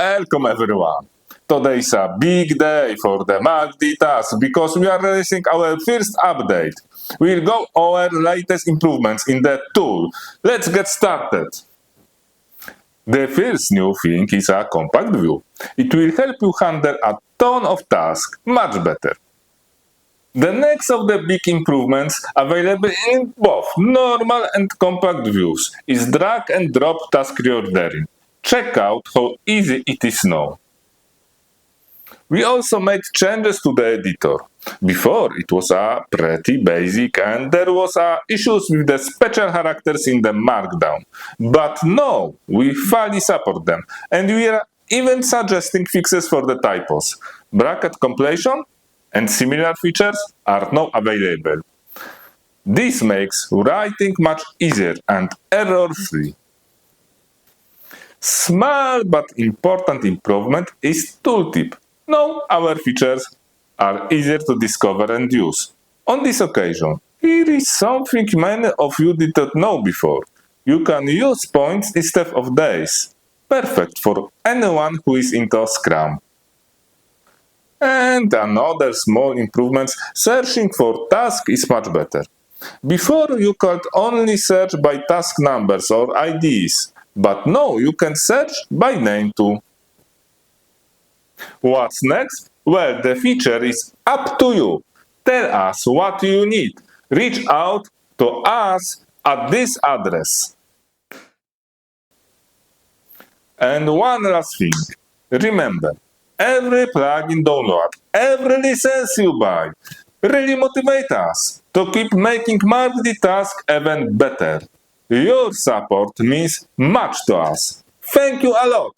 Welcome everyone! Today is a big day for the MarkdTask because we are releasing our first update. We'll go over latest improvements in the tool. Let's get started. The first new thing is a compact view. It will help you handle a ton of tasks much better. The next of the big improvements available in both normal and compact views is drag and drop task reordering. Check out how easy it is now. We also made changes to the editor. Before it was pretty basic and there was issues with the special characters in the Markdown. But now we fully support them and we are even suggesting fixes for the typos. Bracket completion and similar features are now available. This makes writing much easier and error-free. Small but important improvement is Tooltip. Now our features are easier to discover and use. On this occasion, here is something many of you did not know before. You can use points instead of days. Perfect for anyone who is into Scrum. And another small improvement, searching for tasks is much better. Before you could only search by task numbers or IDs, but now you can search by name too. What's next? Well, the feature is up to you. Tell us what you need. Reach out to us at this address. And one last thing. Remember, every plugin download, every license you buy, really motivate us to keep making MarkdTask even better. Your support means much to us. Thank you a lot.